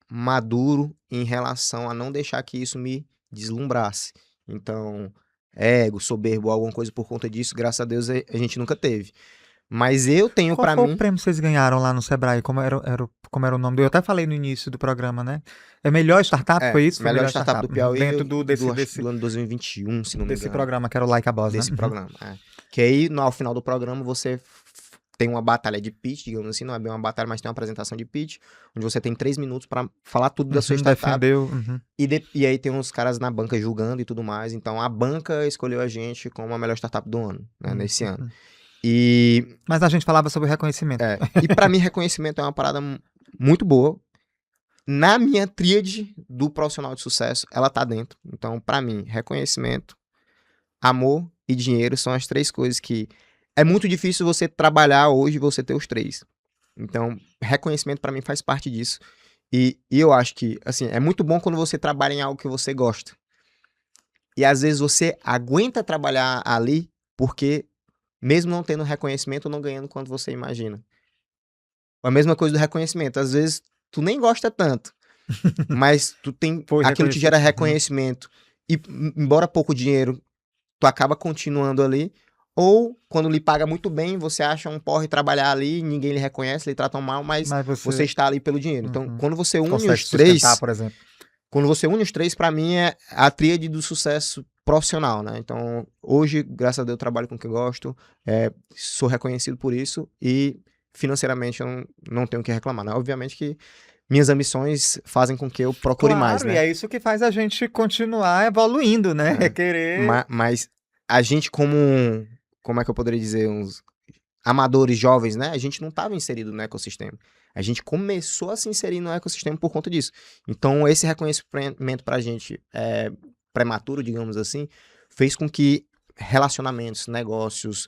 maduro em relação a não deixar que isso me deslumbrasse. Então, ego, soberbo, alguma coisa por conta disso, graças a Deus a gente nunca teve. Mas eu tenho pra mim... Qual foi o prêmio que vocês ganharam lá no Sebrae? Como era o nome dele? Eu até falei no início do programa, né? Melhor startup, foi isso? Melhor startup do Piauí. Dentro do ano 2021, se não me engano. Desse programa, que era o Like a Boss, desse programa, Que aí, ao final do programa, você tem uma batalha de pitch, digamos assim, não é bem uma batalha, mas tem uma apresentação de pitch, onde você tem 3 minutos pra falar tudo da sua startup. E aí tem uns caras na banca julgando e tudo mais. Então, a banca escolheu a gente como a melhor startup do ano, né, nesse ano. Mas a gente falava sobre o reconhecimento. E para mim, reconhecimento é uma parada muito boa. Na minha tríade do profissional de sucesso, ela tá dentro. Então, para mim, reconhecimento, amor e dinheiro são as 3 coisas que é muito difícil você trabalhar hoje e você ter os 3. Então, reconhecimento para mim faz parte disso. E eu acho que, assim, é muito bom quando você trabalha em algo que você gosta. E às vezes você aguenta trabalhar ali porque, mesmo não tendo reconhecimento, não ganhando quanto você imagina. A mesma coisa do reconhecimento. Às vezes tu nem gosta tanto, mas tu tem, Foi aquilo te gera reconhecido. reconhecimento. E embora pouco dinheiro, tu acaba continuando ali. Ou quando lhe paga muito bem, você acha um porre trabalhar ali, ninguém lhe reconhece, lhe tratam mal, mas Mas você você está ali pelo dinheiro. Então, quando você une consegue os sustentar, 3, por exemplo. para mim é a tríade do sucesso profissional, né? Então, hoje, graças a Deus, eu trabalho com o que eu gosto, sou reconhecido por isso e financeiramente eu não tenho o que reclamar, né? Obviamente que minhas ambições fazem com que eu procure mais, Claro, e né? é isso que faz a gente continuar evoluindo, né? É É. querer. Mas a gente como é que eu poderia dizer, uns amadores jovens, né? A gente não estava inserido no ecossistema. A gente começou a se inserir no ecossistema por conta disso. Então, esse reconhecimento pra gente prematuro, digamos assim, fez com que relacionamentos, negócios,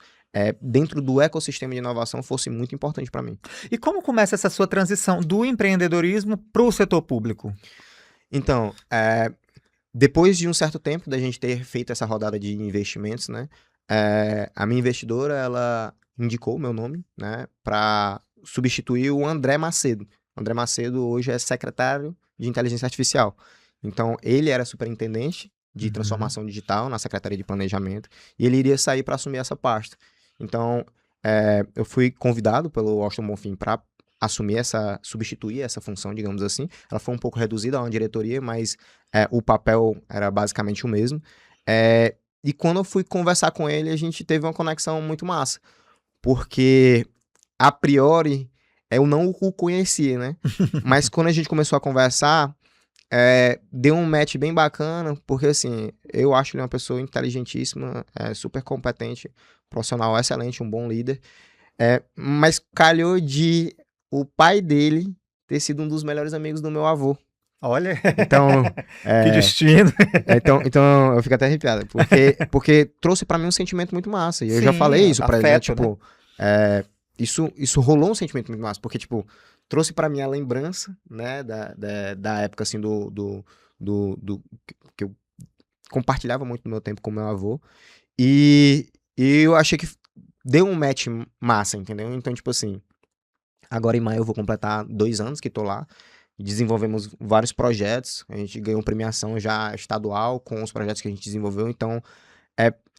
dentro do ecossistema de inovação fosse muito importante para mim. E como começa essa sua transição do empreendedorismo para o setor público? Então, depois de um certo tempo da gente ter feito essa rodada de investimentos, né, a minha investidora, ela indicou o meu nome, né, para substituir o André Macedo. O André Macedo hoje é secretário de Inteligência Artificial. Então, ele era superintendente de transformação digital na Secretaria de Planejamento e ele iria sair para assumir essa pasta. Então, eu fui convidado pelo Washington Bonfim para substituir essa função, digamos assim. Ela foi um pouco reduzida a uma diretoria, mas o papel era basicamente o mesmo. E quando eu fui conversar com ele, a gente teve uma conexão muito massa. Porque, a priori, eu não o conhecia, né? Mas quando a gente começou a conversar, deu um match bem bacana, porque assim, eu acho ele uma pessoa inteligentíssima, super competente, profissional excelente, um bom líder. Mas calhou de o pai dele ter sido um dos melhores amigos do meu avô. Olha, Então, que destino. então eu fico até arrepiado, porque trouxe pra mim um sentimento muito massa. E eu já Sim, falei isso pra ele, né? afeto, Tipo, isso rolou um sentimento muito massa, porque, tipo, trouxe pra mim a lembrança, né, da época, assim, que eu compartilhava muito do meu tempo com meu avô. E eu achei que deu um match massa, entendeu? Então, tipo assim, agora em maio eu vou completar 2 anos que tô lá. Desenvolvemos vários projetos, a gente ganhou premiação já estadual com os projetos que a gente desenvolveu. Então,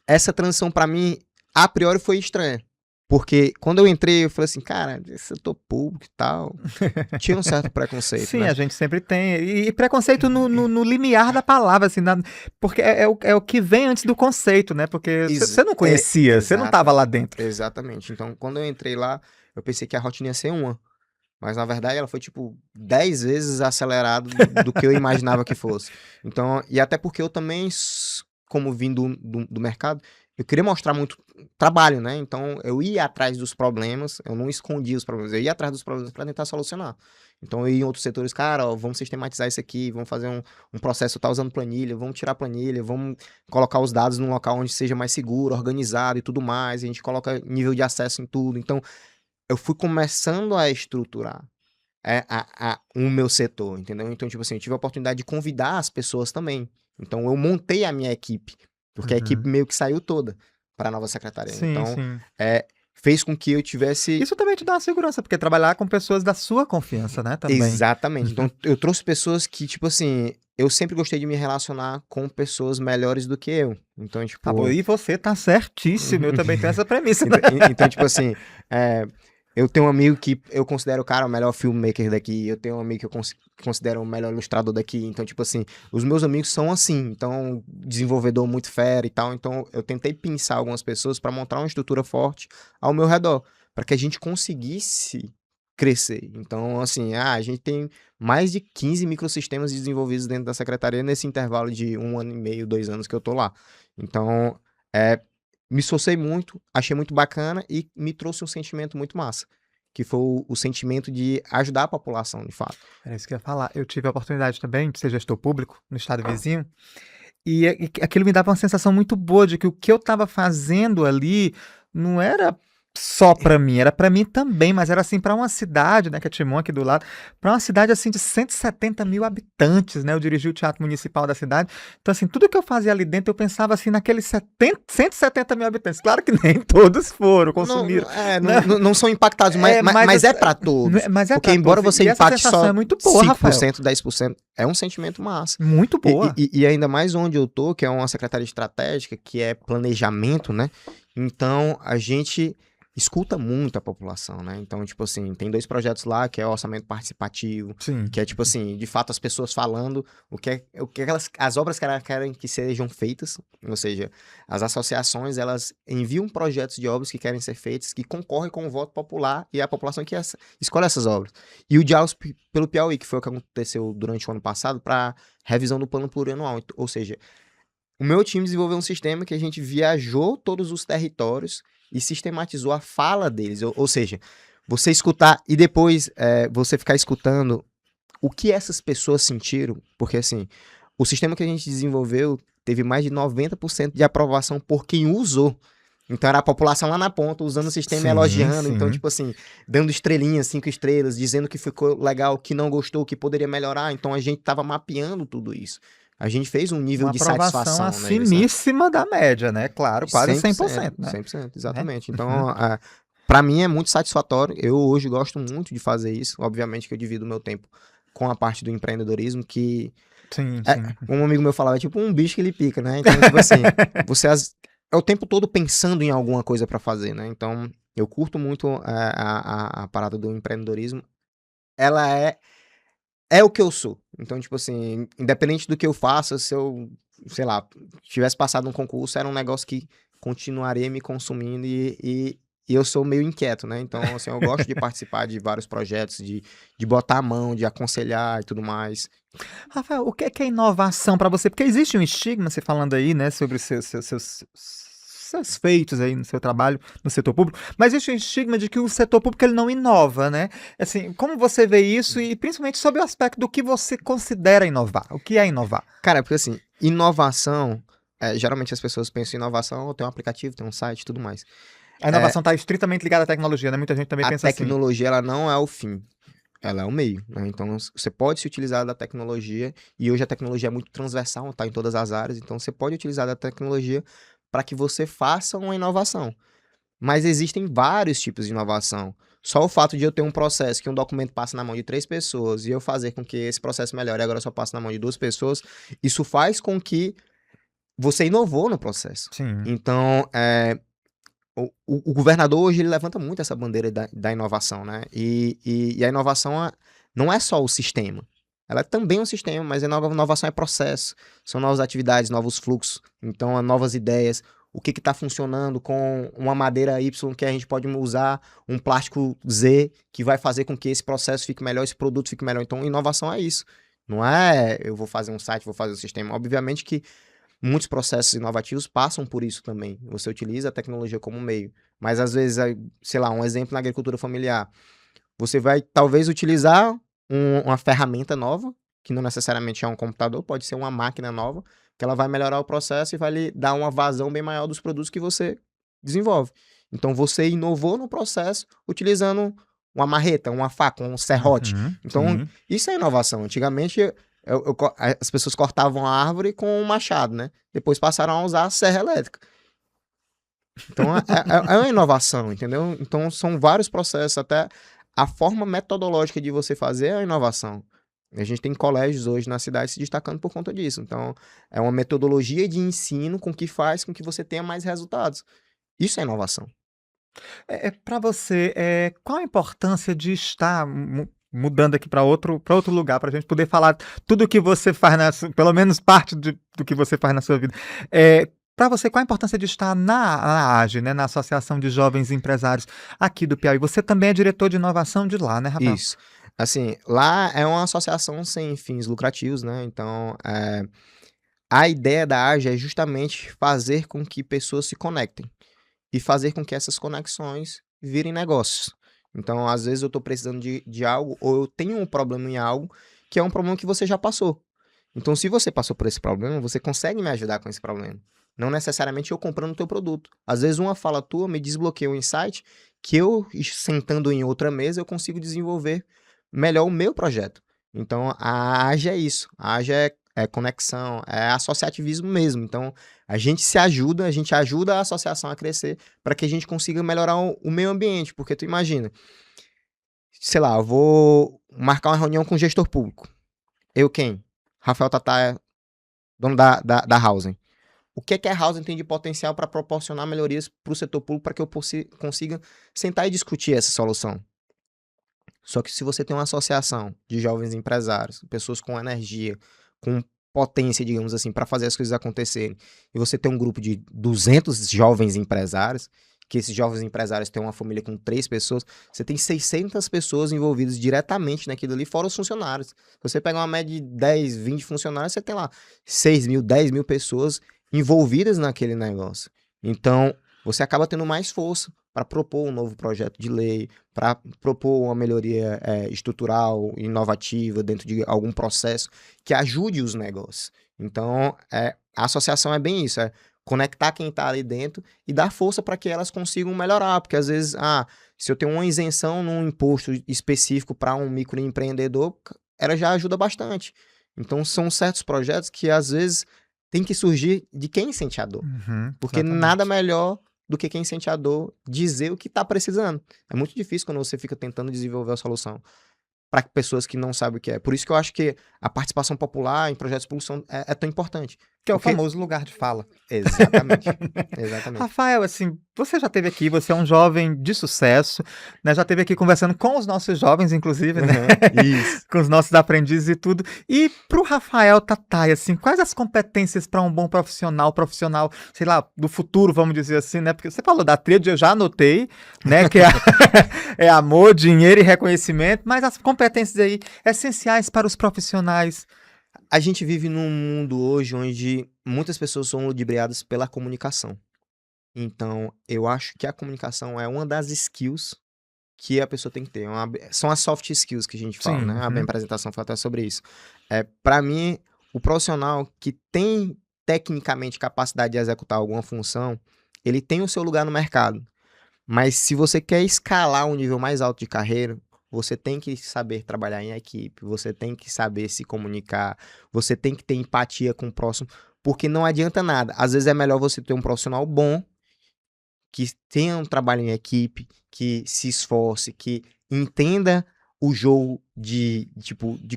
essa transição pra mim, a priori, foi estranha. Porque quando eu entrei, eu falei assim, cara, esse setor público e tal, tinha um certo preconceito, Sim, né? a gente sempre tem. E preconceito no limiar da palavra, assim, porque é o que vem antes do conceito, né? Porque você não conhecia, você não estava lá dentro. Exatamente. Então, quando eu entrei lá, eu pensei que a rotina ia ser uma. Mas, na verdade, ela foi, tipo, 10 vezes acelerado do que eu imaginava que fosse. Então, e até porque eu também, como vim do mercado, eu queria mostrar muito trabalho, né? Então, eu ia atrás dos problemas, eu não escondia os problemas, eu ia atrás dos problemas para tentar solucionar. Então, eu ia em outros setores, cara, ó, vamos sistematizar isso aqui, vamos fazer um processo, tá usando planilha, vamos tirar planilha, vamos colocar os dados num local onde seja mais seguro, organizado e tudo mais, a gente coloca nível de acesso em tudo. Então, eu fui começando a estruturar o meu setor, entendeu? Então, tipo assim, eu tive a oportunidade de convidar as pessoas também. Então, eu montei a minha equipe, porque a equipe meio que saiu toda para a nova secretaria. Sim, Então, sim. fez com que eu tivesse... Isso também te dá uma segurança, porque trabalhar com pessoas da sua confiança, né, também. Exatamente. Então, eu trouxe pessoas que, tipo assim, eu sempre gostei de me relacionar com pessoas melhores do que eu. Então, Tá bom, tipo... e você tá certíssimo, eu também tenho essa premissa. Né? Então, tipo assim, eu tenho um amigo que eu considero o cara o melhor filmmaker daqui, eu tenho um amigo que eu considero o melhor ilustrador daqui, então, tipo assim, os meus amigos são assim, então, desenvolvedor muito fera e tal, então eu tentei pensar algumas pessoas para montar uma estrutura forte ao meu redor, para que a gente conseguisse crescer. Então, assim, a gente tem mais de 15 microsistemas desenvolvidos dentro da secretaria nesse intervalo de 1 ano e meio, 2 anos que eu tô lá. Então, me esforcei muito, achei muito bacana e me trouxe um sentimento muito massa, que foi o sentimento de ajudar a população, de fato. Era isso que eu ia falar. Eu tive a oportunidade também de ser gestor público no estado vizinho, e aquilo me dava uma sensação muito boa de que o que eu estava fazendo ali não era só para mim, era para mim também, mas era assim para uma cidade, né, que é Timon aqui do lado, para uma cidade assim de 170 mil habitantes, né? Eu dirigi o teatro municipal da cidade, então assim, tudo que eu fazia ali dentro eu pensava assim naqueles 170 mil habitantes. Claro que nem todos foram, consumiram, né? Não são impactados, mas é para todos. Mas é Porque pra embora todos. você E essa impacte sensação só é muito boa, Rafael. 5%, 10%, é um sentimento massa. Muito boa. E ainda mais onde eu tô, que é uma secretaria estratégica, que é planejamento, né? Então, a gente escuta muito a população, né? Então, tipo assim, tem 2 projetos lá, que é o orçamento participativo, Sim. que é, tipo assim, de fato, as pessoas falando o que as obras que elas querem que sejam feitas, ou seja, as associações, elas enviam projetos de obras que querem ser feitas, que concorrem com o voto popular e a população que escolhe essas obras. E o Diálogos pelo Piauí, que foi o que aconteceu durante o ano passado, para revisão do plano plurianual, ou seja, o meu time desenvolveu um sistema que a gente viajou todos os territórios e sistematizou a fala deles. Ou seja, você escutar e depois você ficar escutando o que essas pessoas sentiram. Porque, assim, o sistema que a gente desenvolveu teve mais de 90% de aprovação por quem usou. Então era a população lá na ponta, usando o sistema e Sim, elogiando. sim. Então, tipo assim, dando estrelinhas, 5 estrelas, dizendo que ficou legal, que não gostou, que poderia melhorar. Então a gente tava mapeando tudo isso. A gente fez um nível Uma de aprovação satisfação, né? acimíssima da média, né? Claro, quase 100%, né? 100%, Né? exatamente. Então, para mim é muito satisfatório. Eu hoje gosto muito de fazer isso. Obviamente que eu divido o meu tempo com a parte do empreendedorismo, que Sim, é, sim. um amigo meu falava, é tipo um bicho que ele pica, né? Então, tipo assim, você é o tempo todo pensando em alguma coisa para fazer, né? Então, eu curto muito a parada do empreendedorismo. Ela é o que eu sou. Então, tipo assim, independente do que eu faça, se eu, sei lá, tivesse passado um concurso, era um negócio que continuaria me consumindo e eu sou meio inquieto, né? Então, assim, eu gosto de participar de vários projetos, de botar a mão, de aconselhar e tudo mais. Rafael, o que é inovação para você? Porque existe um estigma, você falando aí, né, sobre os seus feitos aí no seu trabalho no setor público, mas existe um estigma de que o setor público ele não inova, né? Assim, como você vê isso e principalmente sobre o aspecto do que você considera inovar? O que é inovar? Cara, porque assim, inovação, geralmente as pessoas pensam em inovação, tem um aplicativo, tem um site e tudo mais. A inovação está estritamente ligada à tecnologia, né? Muita gente também A pensa assim. tecnologia, ela não é o fim. Ela é o meio, né? Então, você pode se utilizar da tecnologia, e hoje a tecnologia é muito transversal, tá em todas as áreas, então você pode utilizar da tecnologia para que você faça uma inovação. Mas existem vários tipos de inovação. Só o fato de eu ter um processo que um documento passa na mão de 3 pessoas e eu fazer com que esse processo melhore e agora só passa na mão de 2 pessoas, isso faz com que você inovou no processo. Sim. Então, o governador hoje ele levanta muito essa bandeira da inovação, né? E a inovação não é só o sistema. Ela é também um sistema, mas a inovação é processo. São novas atividades, novos fluxos. Então, novas ideias. O que está funcionando com uma madeira Y que a gente pode usar, um plástico Z que vai fazer com que esse processo fique melhor, esse produto fique melhor. Então, inovação é isso. Não é eu vou fazer um site, vou fazer um sistema. Obviamente que muitos processos inovativos passam por isso também. Você utiliza a tecnologia como meio. Mas às vezes, sei lá, um exemplo na agricultura familiar. Você vai talvez utilizar uma ferramenta nova, que não necessariamente é um computador, pode ser uma máquina nova, que ela vai melhorar o processo e vai lhe dar uma vazão bem maior dos produtos que você desenvolve. Então você inovou no processo utilizando uma marreta, uma faca, um serrote. Então, sim. isso é inovação. Antigamente, as pessoas cortavam a árvore com um machado, né? Depois passaram a usar a serra elétrica. Então, é uma inovação, entendeu? Então, são vários processos, até a forma metodológica de você fazer é a inovação. A gente tem colégios hoje na cidade se destacando por conta disso. Então, é uma metodologia de ensino com que faz com que você tenha mais resultados. Isso é inovação. Para você, qual a importância de estar mudando aqui para outro lugar, para a gente poder falar tudo o que você faz, pelo menos parte do que você faz na sua vida. Para você, qual a importância de estar na AGE, né, na Associação de Jovens Empresários aqui do Piauí? Você também é diretor de inovação de lá, né, Rafael? Isso. Assim, lá é uma associação sem fins lucrativos, né? Então, a ideia da Ágil é justamente fazer com que pessoas se conectem e fazer com que essas conexões virem negócios. Então, às vezes eu estou precisando de algo ou eu tenho um problema em algo que é um problema que você já passou. Então, se você passou por esse problema, você consegue me ajudar com esse problema. Não necessariamente eu comprando o teu produto. Às vezes uma fala tua me desbloqueia um insight que eu, sentando em outra mesa, eu consigo desenvolver melhor o meu projeto. Então, a Ágil é isso. A Ágil é conexão, é associativismo mesmo. Então, a gente se ajuda, a gente ajuda a associação a crescer para que a gente consiga melhorar o meio ambiente. Porque tu imagina, sei lá, eu vou marcar uma reunião com o gestor público. Eu quem? Rafael Tatá, dono da Housing. O que é que a Housing tem de potencial para proporcionar melhorias para o setor público para que eu consiga sentar e discutir essa solução? Só que se você tem uma associação de jovens empresários, pessoas com energia, com potência, digamos assim, para fazer as coisas acontecerem, e você tem um grupo de 200 jovens empresários, que esses jovens empresários têm uma família com 3 pessoas, você tem 600 pessoas envolvidas diretamente naquilo ali, fora os funcionários. Se você pegar uma média de 10, 20 funcionários, você tem lá 6 mil, 10 mil pessoas envolvidas naquele negócio. Então, você acaba tendo mais força para propor um novo projeto de lei, para propor uma melhoria estrutural, inovativa dentro de algum processo que ajude os negócios. Então, a associação é bem isso, conectar quem está ali dentro e dar força para que elas consigam melhorar, porque às vezes, se eu tenho uma isenção num imposto específico para um microempreendedor, ela já ajuda bastante. Então, são certos projetos que às vezes tem que surgir de quem sente a dor, porque nada melhor do que quem sente a dor dizer o que está precisando. É muito difícil quando você fica tentando desenvolver a solução para pessoas que não sabem o que é. Por isso que eu acho que a participação popular em projetos públicos é tão importante. Que é o famoso lugar de fala. Exatamente. Exatamente. Rafael, assim, você já esteve aqui, você é um jovem de sucesso, né? Já esteve aqui conversando com os nossos jovens, inclusive, né? Isso. Com os nossos aprendizes e tudo. E pro Rafael Tatá, assim, quais as competências para um bom profissional, sei lá, do futuro, vamos dizer assim, né? Porque você falou da tríade, eu já anotei, né? Que é amor, dinheiro e reconhecimento, mas as competências aí essenciais para os profissionais. A gente vive num mundo hoje onde muitas pessoas são ludibriadas pela comunicação. Então, eu acho que a comunicação é uma das skills que a pessoa tem que ter. São as soft skills que a gente fala, Sim, né? A minha apresentação fala até sobre isso. Para mim, o profissional que tem tecnicamente capacidade de executar alguma função, ele tem o seu lugar no mercado. Mas se você quer escalar um nível mais alto de carreira, você tem que saber trabalhar em equipe, você tem que saber se comunicar, você tem que ter empatia com o próximo, porque não adianta nada. Às vezes é melhor você ter um profissional bom, que tenha um trabalho em equipe, que se esforce, que entenda o jogo de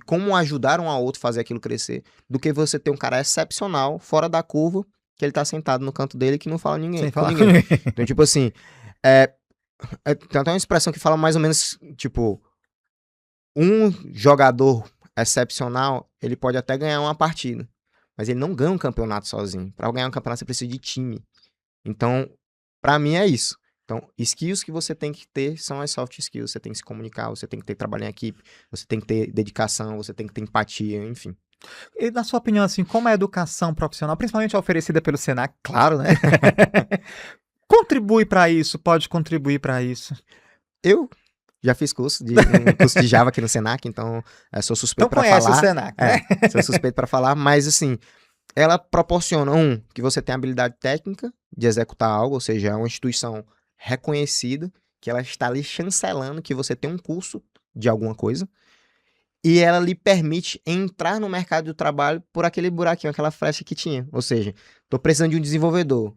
como ajudar um ao outro a fazer aquilo crescer, do que você ter um cara excepcional, fora da curva, que ele tá sentado no canto dele que não fala Sem com falar ninguém. Então, tipo assim, tem até uma expressão que fala mais ou menos, tipo, um jogador excepcional, ele pode até ganhar uma partida, mas ele não ganha um campeonato sozinho. Para ganhar um campeonato, você precisa de time. Então, para mim é isso. Então, skills que você tem que ter são as soft skills. Você tem que se comunicar, você tem que ter trabalho em equipe, você tem que ter dedicação, você tem que ter empatia, enfim. E na sua opinião, assim, como a educação profissional, principalmente a oferecida pelo Senac, claro, né? Contribui para isso, pode contribuir para isso? Eu já fiz um curso de Java aqui no Senac, então sou suspeito para falar. Então conhece o Senac, né? Sou suspeito para falar, mas assim, ela proporciona, que você tem habilidade técnica de executar algo, ou seja, é uma instituição reconhecida, que ela está ali chancelando que você tem um curso de alguma coisa, e ela lhe permite entrar no mercado do trabalho por aquele buraquinho, aquela flecha que tinha. Ou seja, estou precisando de um desenvolvedor.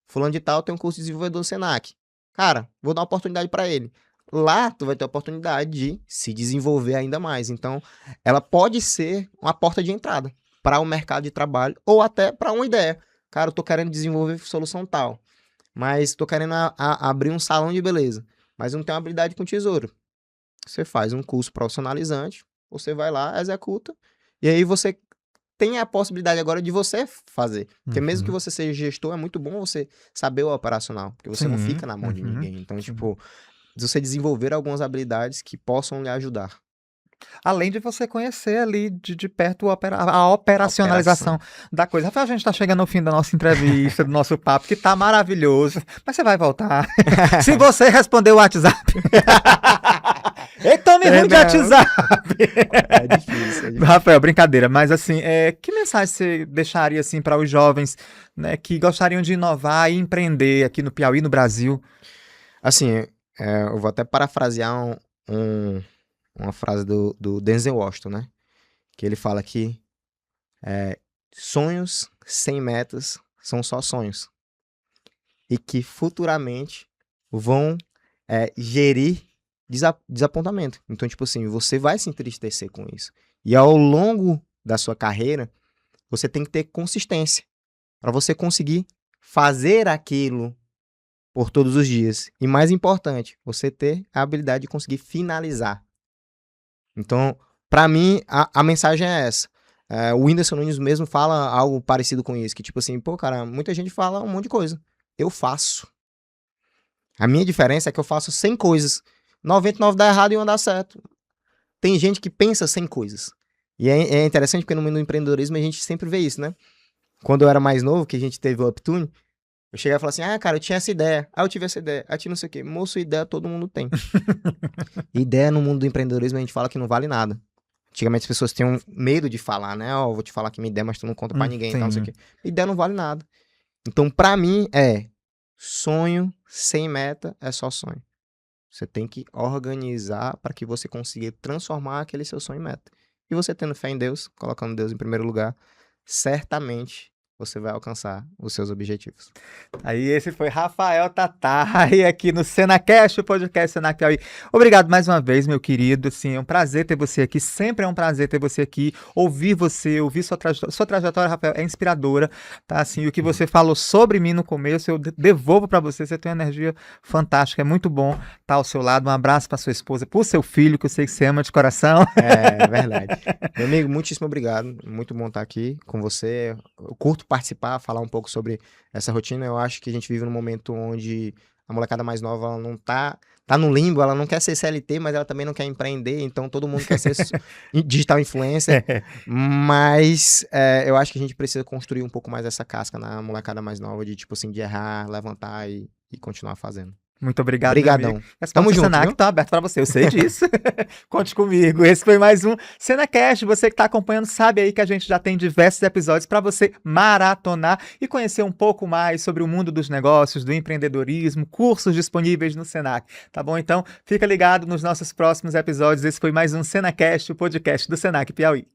Fulano de tal tem um curso de desenvolvedor no Senac. Cara, vou dar uma oportunidade para ele. Lá, tu vai ter a oportunidade de se desenvolver ainda mais. Então, ela pode ser uma porta de entrada para o mercado de trabalho ou até para uma ideia. Cara, eu tô querendo desenvolver solução tal, mas tô querendo abrir um salão de beleza, mas não tenho habilidade com tesouro. Você faz um curso profissionalizante, você vai lá, executa, e aí você tem a possibilidade agora de você fazer. Porque mesmo que você seja gestor, é muito bom você saber o operacional, porque você não fica na mão de ninguém. Então, tipo, você desenvolver algumas habilidades que possam lhe ajudar. Além de você conhecer ali de perto a operacionalização da coisa. Rafael, a gente está chegando ao fim da nossa entrevista, do nosso papo, que tá maravilhoso, mas você vai voltar. Se você responder o WhatsApp. Eita, me ruim de WhatsApp. É difícil. Rafael, brincadeira, mas assim, que mensagem você deixaria assim para os jovens, né, que gostariam de inovar e empreender aqui no Piauí, no Brasil? Assim, eu vou até parafrasear uma frase do Denzel Washington, né? Que ele fala que sonhos sem metas são só sonhos. E que futuramente vão gerir desapontamento. Então, tipo assim, você vai se entristecer com isso. E ao longo da sua carreira, você tem que ter consistência para você conseguir fazer aquilo por todos os dias. E mais importante, você ter a habilidade de conseguir finalizar. Então, para mim, a mensagem é essa. O Whindersson Nunes mesmo fala algo parecido com isso, que tipo assim, pô, cara, muita gente fala um monte de coisa. Eu faço. A minha diferença é que eu faço 100 coisas. 99 dá errado e 1 dá certo. Tem gente que pensa 100 coisas. E é interessante porque no mundo do empreendedorismo a gente sempre vê isso, né? Quando eu era mais novo, que a gente teve o Uptune, eu chegava e falava assim, cara, eu tinha essa ideia. Eu tive essa ideia. Eu tinha não sei o quê. Moço, ideia todo mundo tem. Ideia no mundo do empreendedorismo a gente fala que não vale nada. Antigamente as pessoas tinham medo de falar, né? Vou te falar que minha ideia, mas tu não conta pra ninguém, então não sei o quê. Ideia não vale nada. Então, pra mim, sonho sem meta é só sonho. Você tem que organizar para que você consiga transformar aquele seu sonho em meta. E você tendo fé em Deus, colocando Deus em primeiro lugar, certamente você vai alcançar os seus objetivos. Aí esse foi Rafael Tatay aqui no SenaCast, o podcast Senac Piauí. Obrigado mais uma vez, meu querido. Assim, é um prazer ter você aqui. Sempre é um prazer ter você aqui. Ouvir você, ouvir sua trajetória, Rafael, é inspiradora. Tá? Assim, o que você falou sobre mim no começo, eu devolvo para você. Você tem uma energia fantástica. É muito bom estar ao seu lado. Um abraço para sua esposa, para o seu filho, que eu sei que você ama de coração. É verdade. Meu amigo, muitíssimo obrigado. Muito bom estar aqui com você. Eu curto participar, falar um pouco sobre essa rotina. Eu acho que a gente vive num momento onde a molecada mais nova ela não tá no limbo, ela não quer ser CLT, mas ela também não quer empreender, então todo mundo quer ser digital influencer, mas eu acho que a gente precisa construir um pouco mais essa casca na molecada mais nova, de tipo assim, de errar, levantar e continuar fazendo. Muito obrigado, Obrigadão. Tamo junto, Senac tá aberto para você, eu sei disso. Conte comigo. Esse foi mais um SenaCast. Você que tá acompanhando sabe aí que a gente já tem diversos episódios para você maratonar e conhecer um pouco mais sobre o mundo dos negócios, do empreendedorismo, cursos disponíveis no Senac, tá bom? Então, fica ligado nos nossos próximos episódios. Esse foi mais um SenaCast, o podcast do Senac Piauí.